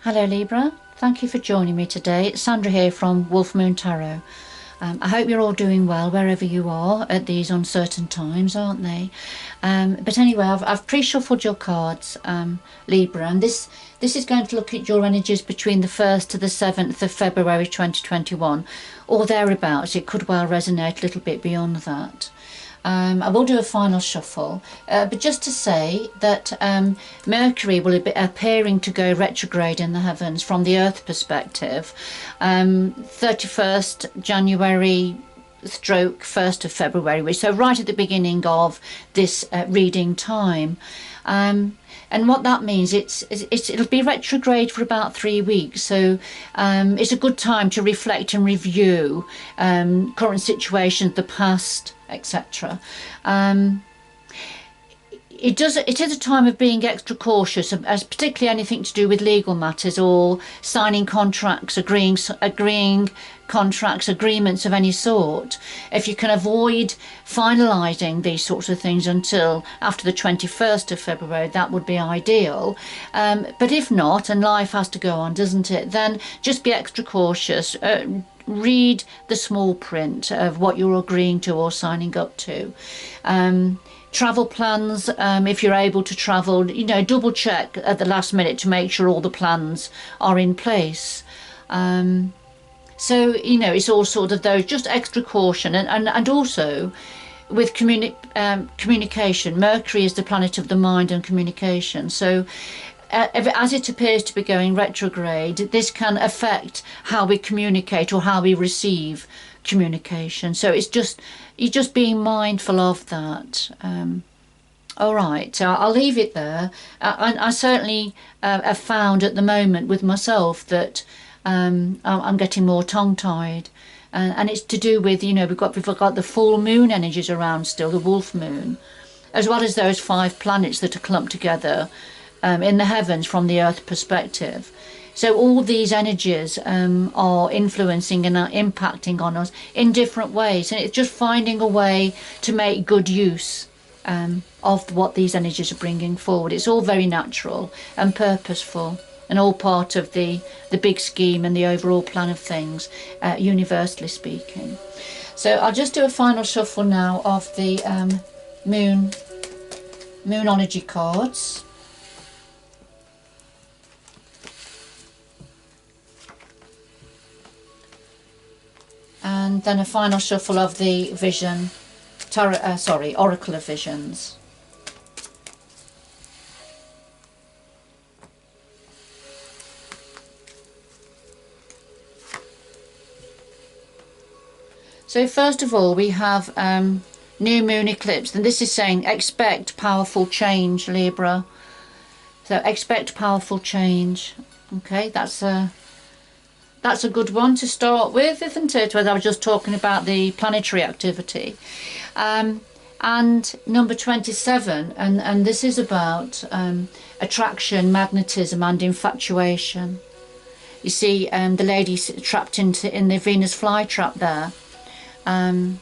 Hello Libra, thank you for joining me today. It's Sandra here from Wolf Moon Tarot. I hope you're all doing well wherever you are at these uncertain times, aren't they? But anyway, I've pre-shuffled your cards, Libra, and this is going to look at your energies between the 1st to the 7th of February 2021, or thereabouts. It could well resonate a little bit beyond that. I will do a final shuffle, but just to say that Mercury will be appearing to go retrograde in the heavens from the Earth perspective, 31st January stroke 1st of February, so right at the beginning of this reading time. And what that means, it'll be retrograde for about 3 weeks, so it's a good time to reflect and review current situations, the past, etc. It is a time of being extra cautious, as particularly anything to do with legal matters or signing contracts, agreeing contracts, agreements of any sort. If you can avoid finalising these sorts of things until after the 21st of February, that would be ideal. But if not, and life has to go on, doesn't it, then just be extra cautious. Read the small print of what you're agreeing to or signing up to. Travel plans, if you're able to travel, double check at the last minute to make sure all the plans are in place. So, it's all sort of those, just extra caution. And also with communication, Mercury is the planet of the mind and communication. So as it appears to be going retrograde, this can affect how we communicate or how we receive communication. So you're just being mindful of that. All right, so I'll leave it there. I certainly have found at the moment with myself that I'm getting more tongue-tied, and it's to do with we've got the full moon energies around still, the wolf moon, as well as those 5 planets that are clumped together in the heavens from the Earth perspective. So all these energies are influencing and are impacting on us in different ways, and it's just finding a way to make good use of what these energies are bringing forward. It's all very natural and purposeful, and all part of the big scheme and the overall plan of things, universally speaking. So I'll just do a final shuffle now of the Moonology cards. And then a final shuffle of the Vision, Oracle of Visions. So first of all, we have new moon eclipse, and this is saying expect powerful change, Libra. So expect powerful change. Okay, that's a good one to start with, isn't it? Whether I was just talking about the planetary activity. And number 27, and this is about attraction, magnetism and infatuation. You see the lady trapped in the Venus flytrap there. And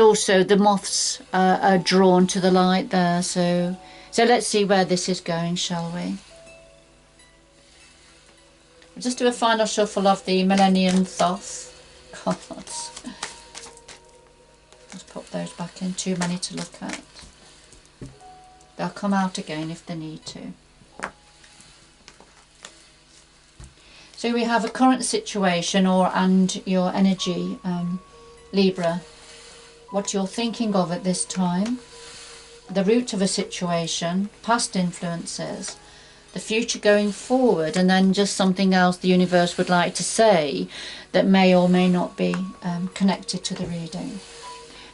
also the moths are drawn to the light there. So let's see where this is going, shall we? I'll just do a final shuffle of the Millennium Thoth cards. Let's put those back in, too many to look at. They'll come out again if they need to. So we have a current situation and your energy, Libra, what you're thinking of at this time, the root of a situation, past influences, the future going forward, and then just something else the universe would like to say that may or may not be connected to the reading.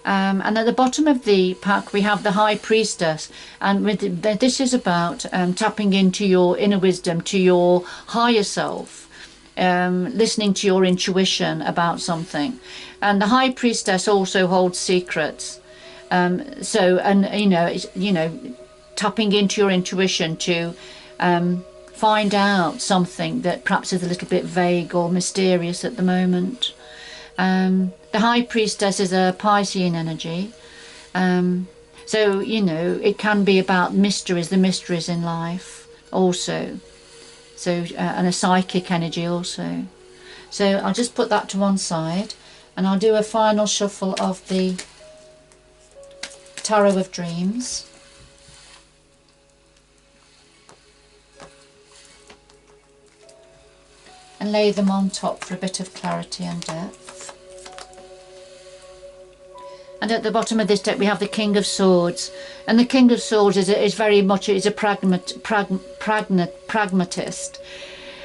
And at the bottom of the pack we have the High Priestess, and this is about tapping into your inner wisdom, to your higher self, listening to your intuition about something. And the High Priestess also holds secrets, tapping into your intuition to find out something that perhaps is a little bit vague or mysterious at the moment. The High Priestess is a Piscean energy, so it can be about mysteries, the mysteries in life also. So and a psychic energy also. So I'll just put that to one side, and I'll do a final shuffle of the Tarot of Dreams. And lay them on top for a bit of clarity and depth. And at the bottom of this deck we have the King of Swords, and the King of Swords is very much a pragmatist,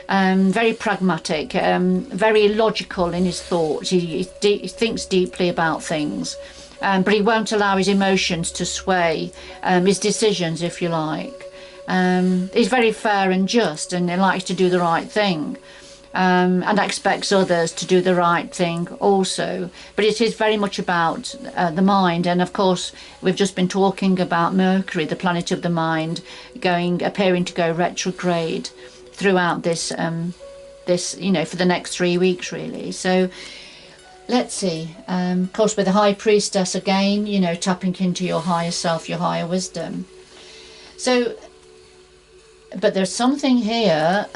very pragmatic, very logical in his thoughts. He thinks deeply about things, but he won't allow his emotions to sway his decisions, if you like. He's very fair and just, and he likes to do the right thing. And expects others to do the right thing also. But it is very much about the mind, and of course we've just been talking about Mercury, the planet of the mind, appearing to go retrograde throughout this for the next 3 weeks really. So let's see. Of course with the High Priestess again, tapping into your higher self, your higher wisdom. So, but there's something here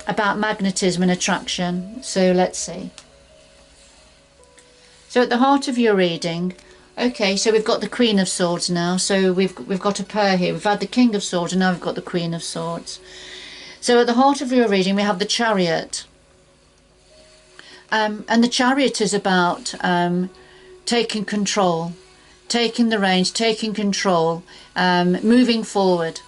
about magnetism and attraction. So let's see. So at the heart of your reading, okay, so we've got the Queen of Swords now. So we've got a pair here. We've had the King of Swords, and now we've got the Queen of Swords. So at the heart of your reading we have the Chariot, and the Chariot is about taking control, taking the reins, taking control, moving forward.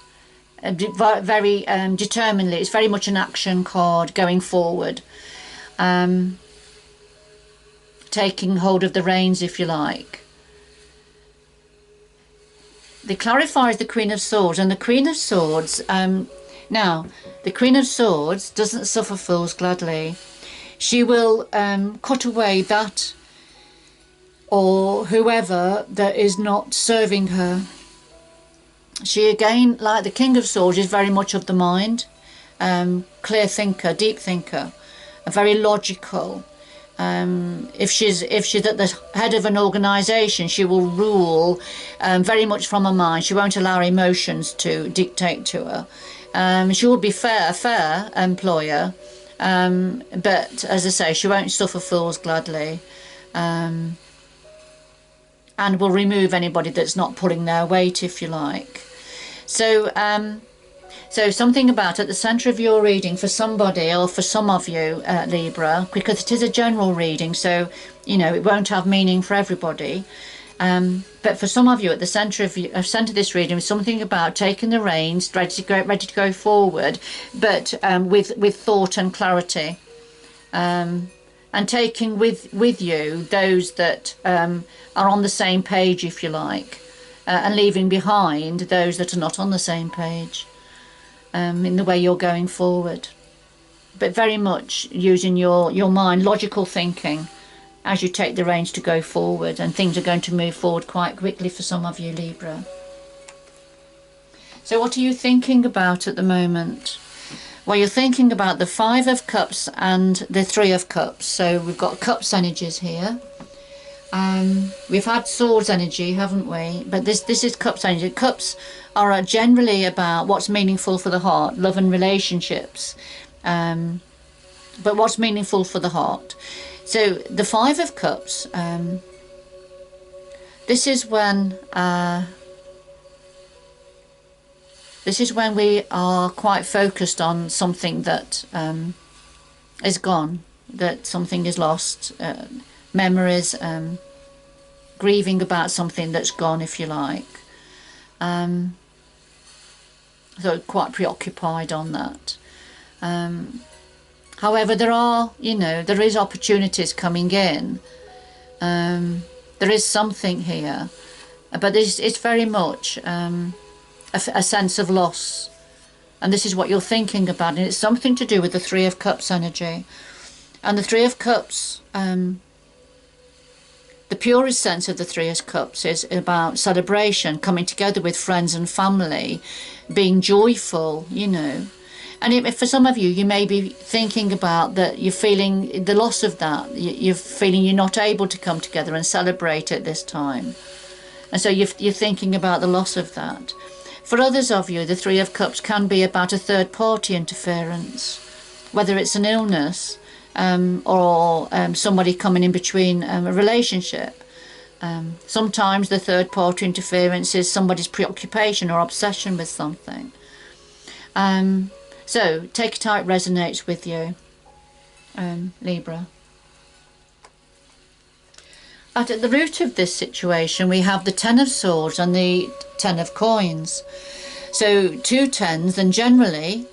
Very determinedly. It's very much an action card, going forward, taking hold of the reins, if you like. They clarify the Queen of Swords, and the Queen of Swords, now the Queen of Swords doesn't suffer fools gladly. She will cut away that or whoever that is not serving her. She again, like the King of Swords, is very much of the mind, clear thinker, deep thinker, very logical. If she's at the head of an organisation, she will rule very much from her mind. She won't allow her emotions to dictate to her. She will be fair employer, but as I say, she won't suffer fools gladly. And will remove anybody that's not pulling their weight, if you like. So so something about at the centre of your reading for somebody, or for some of you, Libra, because it is a general reading, so it won't have meaning for everybody, but for some of you at the centre of this reading, something about taking the reins, ready to go forward, but with thought and clarity. And taking with you those that are on the same page, if you like, and leaving behind those that are not on the same page, in the way you're going forward. But very much using your mind, logical thinking, as you take the reins to go forward, and things are going to move forward quite quickly for some of you, Libra. So what are you thinking about at the moment? Well, you're thinking about the Five of Cups and the Three of Cups. So we've got Cups energies here. We've had Swords energy, haven't we? But this is Cups energy. Cups are generally about what's meaningful for the heart, love and relationships. But what's meaningful for the heart. So the Five of Cups, this is when we are quite focused on something that is gone, that something is lost, memories, grieving about something that's gone, if you like. So quite preoccupied on that. However, there is opportunities coming in. There is something here, but it's very much a sense of loss, and this is what you're thinking about, and it's something to do with the Three of Cups energy. And the Three of Cups, the purest sense of the Three of Cups is about celebration, coming together with friends and family, being joyful, and if for some of you, you may be thinking about that, you're feeling the loss of that, you're feeling you're not able to come together and celebrate at this time, and so you're thinking about the loss of that. For others of you, the Three of Cups can be about a third-party interference, whether it's an illness or somebody coming in between a relationship. Sometimes the third-party interference is somebody's preoccupation or obsession with something. So take it how it resonates with you, Libra. At the root of this situation, we have the Ten of Swords and the Ten of Coins. So two tens, and generally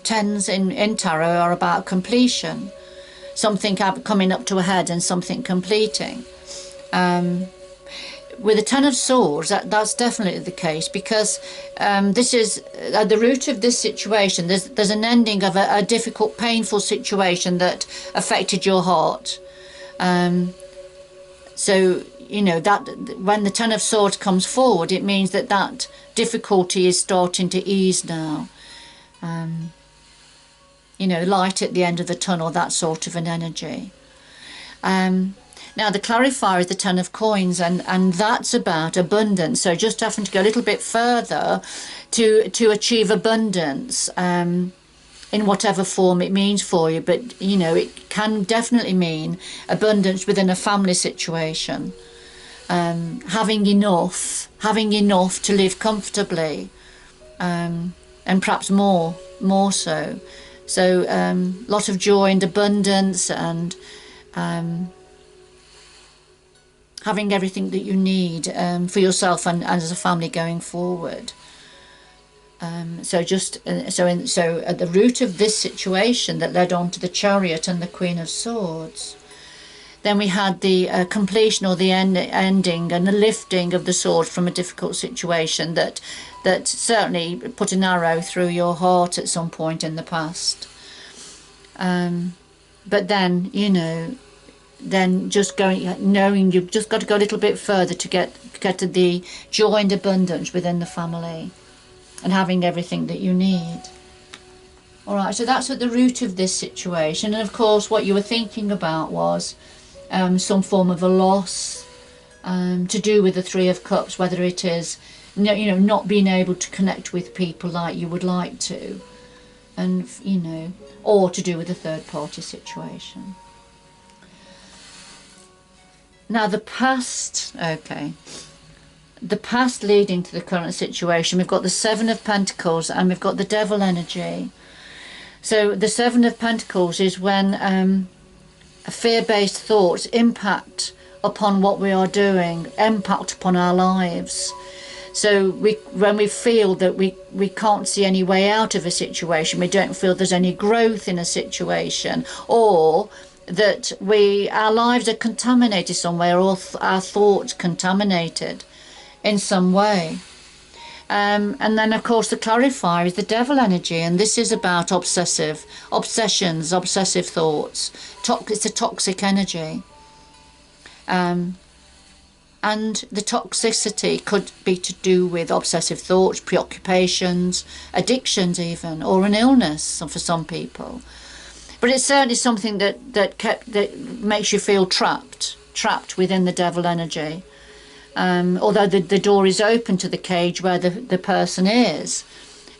tens in tarot are about completion, something coming up to a head and something completing. With the Ten of Swords, that's definitely the case, because this is at the root of this situation. There's an ending of a difficult, painful situation that affected your heart. So, you know, that when the Ten of Swords comes forward, it means that that difficulty is starting to ease now. You know, light at the end of the tunnel, that sort of an energy. Now, the clarifier is the Ten of Coins, and that's about abundance. So just having to go a little bit further to achieve abundance in whatever form it means for you. But, you know, it can definitely mean abundance within a family situation. Having enough to live comfortably, and perhaps more so. So lot of joy and abundance, and having everything that you need for yourself and as a family going forward. So at the root of this situation that led on to the Chariot and the Queen of Swords, then we had the completion or the ending and the lifting of the sword from a difficult situation that certainly put an arrow through your heart at some point in the past. But then, you know, just knowing you've just got to go a little bit further to get to the joy and abundance within the family and having everything that you need. All right, so that's at the root of this situation. And of course, what you were thinking about was some form of a loss to do with the Three of Cups, whether it is, you know, not being able to connect with people like you would like to, and, you know, or to do with a third-party situation. Now, the past, okay. The past leading to the current situation, we've got the Seven of Pentacles and we've got the Devil energy. So the Seven of Pentacles is when fear-based thoughts impact upon what we are doing, impact upon our lives. So when we feel that we can't see any way out of a situation, we don't feel there's any growth in a situation, or that our lives are contaminated somewhere, or our thoughts contaminated in some way. And then, of course, the clarifier is the Devil energy, and this is about obsessions, obsessive thoughts. It's a toxic energy. And the toxicity could be to do with obsessive thoughts, preoccupations, addictions even, or an illness for some people. But it's certainly something that makes you feel trapped within the Devil energy. Although the door is open to the cage where the person is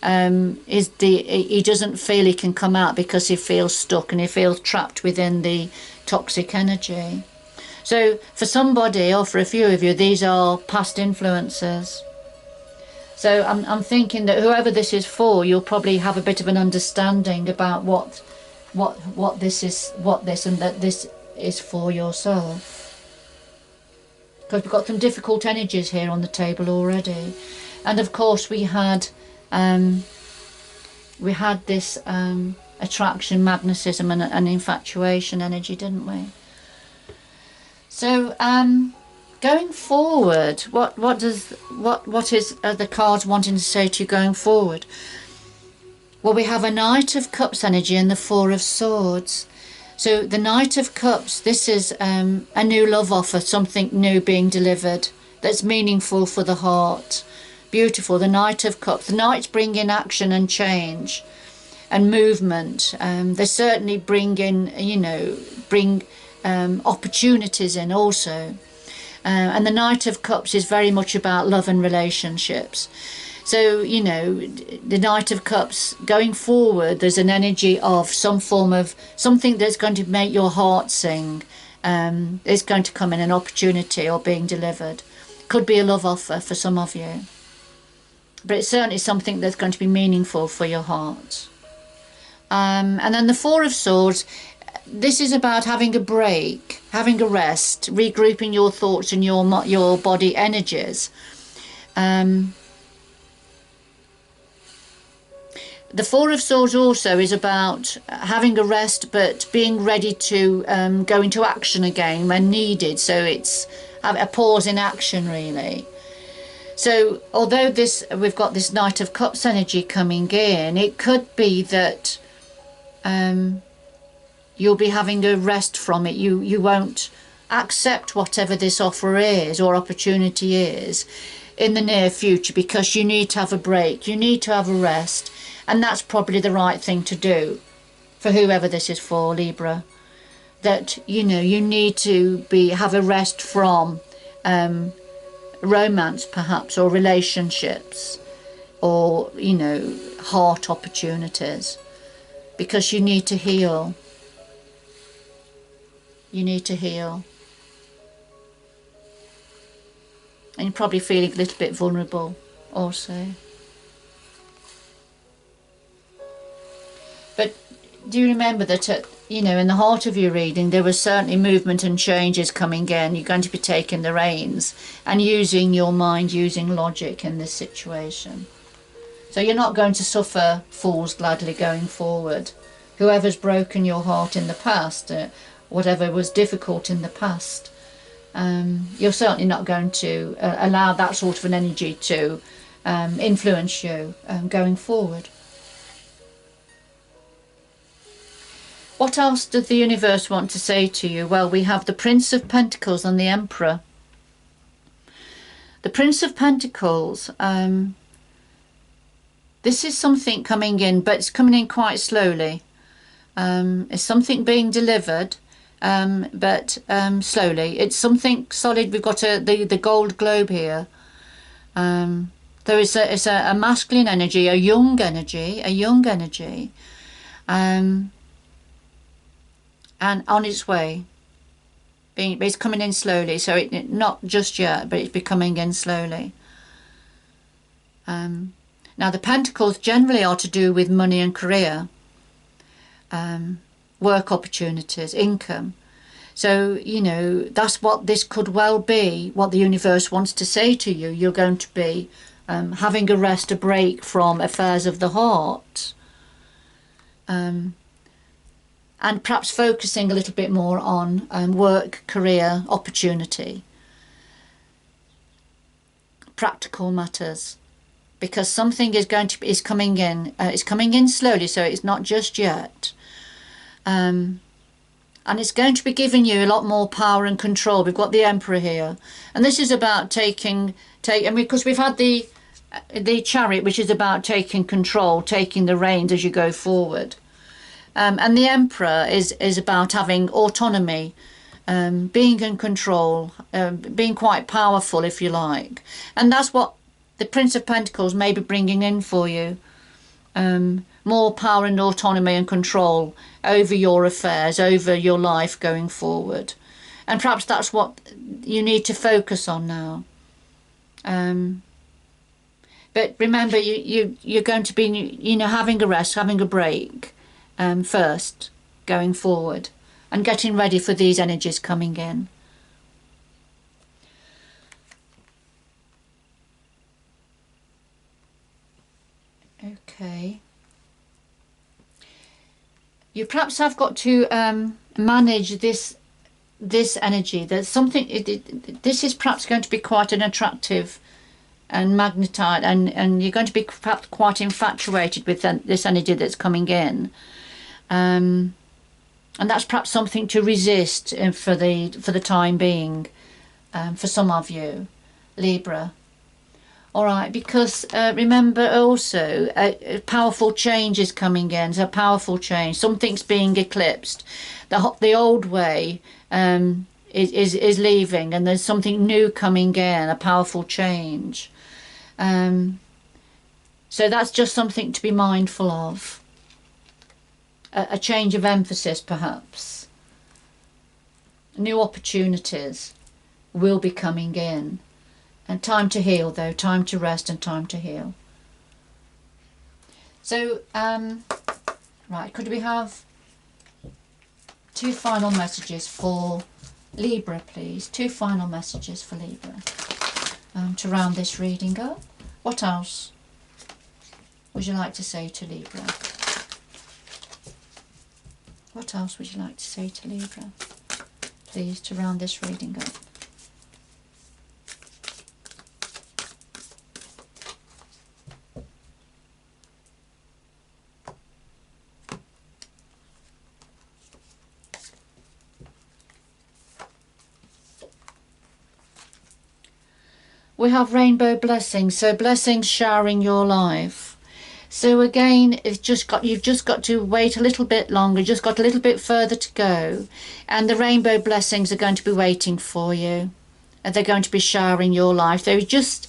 he doesn't feel he can come out because he feels stuck and he feels trapped within the toxic energy. So for somebody, or for a few of you, these are past influences. So I'm thinking that whoever this is for, you'll probably have a bit of an understanding about what this is, and that this is for yourself. Because we've got some difficult energies here on the table already, and of course we had this attraction, magnetism, and infatuation energy, didn't we? So going forward, what is the cards wanting to say to you going forward? Well, we have a Knight of Cups energy and the Four of Swords. So the Knight of Cups, this is a new love offer, something new being delivered that's meaningful for the heart. Beautiful, the Knight of Cups. The Knights bring in action and change and movement. They certainly bring in, opportunities in also. And the Knight of Cups is very much about love and relationships. So, you know, the Knight of Cups, going forward, there's an energy of some form of something that's going to make your heart sing. Is going to come in, an opportunity or being delivered. Could be a love offer for some of you. But it's certainly something that's going to be meaningful for your heart. And then the Four of Swords, this is about having a break, having a rest, regrouping your thoughts and your body energies. The Four of Swords also is about having a rest, but being ready to go into action again when needed. So it's a pause in action, really. So although we've got this Knight of Cups energy coming in, it could be that you'll be having a rest from it. You won't accept whatever this offer is or opportunity is in the near future, because you need to have a break, you need to have a rest. And that's probably the right thing to do for whoever this is for, Libra. That, you know, you need to have a rest from romance, perhaps, or relationships, or, you know, heart opportunities, because you need to heal. You need to heal. And you're probably feeling a little bit vulnerable also. But do you remember that, you know, in the heart of your reading, there was certainly movement and changes coming in. You're going to be taking the reins and using your mind, using logic in this situation. So you're not going to suffer fools gladly going forward. Whoever's broken your heart in the past, whatever was difficult in the past, you're certainly not going to allow that sort of an energy to influence you going forward. What else does the universe want to say to you? Well, we have the Prince of Pentacles and the Emperor. The Prince of Pentacles, this is something coming in, but it's coming in quite slowly. It's something being delivered, but slowly. It's something solid. We've got the gold globe here. It's a masculine energy, a young energy. And on its way, it's coming in slowly. So not just yet, but it's becoming in slowly. Now the Pentacles generally are to do with money and career, work opportunities, income. So, you know, that's what this could well be, what the universe wants to say to you. You're going to be having a rest, a break from affairs of the heart. And perhaps focusing a little bit more on work, career, opportunity, practical matters, because something is coming in. It's coming in slowly, so it's not just yet, and it's going to be giving you a lot more power and control. We've got the Emperor here, and this is about taking, because we've had the Chariot, which is about taking control, taking the reins as you go forward. And the Emperor is about having autonomy, being in control, being quite powerful, if you like. And that's what the Prince of Pentacles may be bringing in for you. More power and autonomy and control over your affairs, over your life going forward. And perhaps that's what you need to focus on now. But remember, you're going to be, you know, having a rest, having a break. First, going forward, and getting ready for these energies coming in. Okay. You perhaps have got to manage this energy. There's something. This is perhaps going to be quite an attractive and magnetized, and you're going to be perhaps quite infatuated with this energy that's coming in. And that's perhaps something to resist for the time being, for some of you, Libra. All right, because remember also a powerful change is coming in. So a powerful change, something's being eclipsed. The old way is leaving, and there's something new coming in. A powerful change. So that's just something to be mindful of. A change of emphasis, perhaps. New opportunities will be coming in. And time to heal, though. Time to rest and time to heal. So, right, could we have 2 final messages for Libra, please? 2 final messages for Libra to round this reading up. What else would you like to say to Libra? What else would you like to say to Libra, please, to round this reading up? We have rainbow blessings, so blessings showering your life. So again, you've just got to wait a little bit longer, just got a little bit further to go, and the rainbow blessings are going to be waiting for you, and they're going to be showering your life. They've just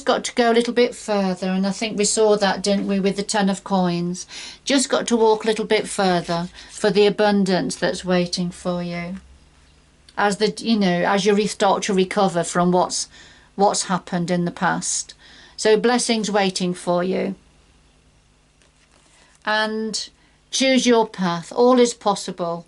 got to go a little bit further, and I think we saw that, didn't we, with the 10 of coins. Just got to walk a little bit further for the abundance that's waiting for you, as you start to recover from what's happened in the past. So blessings waiting for you. And choose your path. All is possible.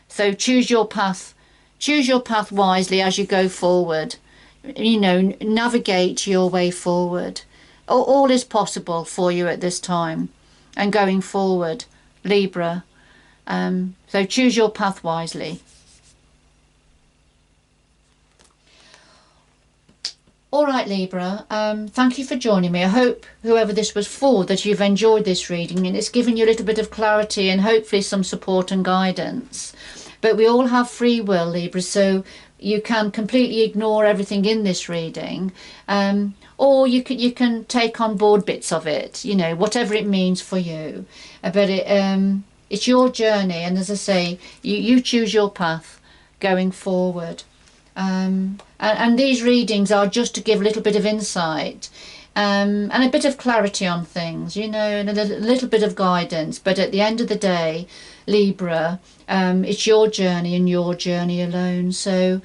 So choose your path. Choose your path wisely as you go forward. Navigate your way forward. All is possible for you at this time and going forward, Libra. So choose your path wisely. All right, Libra, thank you for joining me. I hope, whoever this was for, that you've enjoyed this reading and it's given you a little bit of clarity and hopefully some support and guidance. But we all have free will, Libra, so you can completely ignore everything in this reading, or you can take on board bits of it, whatever it means for you. But it's your journey, and as I say, you choose your path going forward. And these readings are just to give a little bit of insight and a bit of clarity on things, and a little bit of guidance. But at the end of the day, Libra, it's your journey and your journey alone. So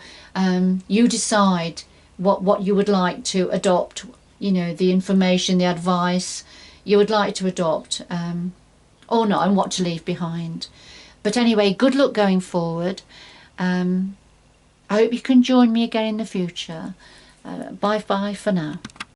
you decide what you would like to adopt, the information, the advice you would like to adopt or not, and what to leave behind. But anyway, good luck going forward. I hope you can join me again in the future. Bye-bye for now.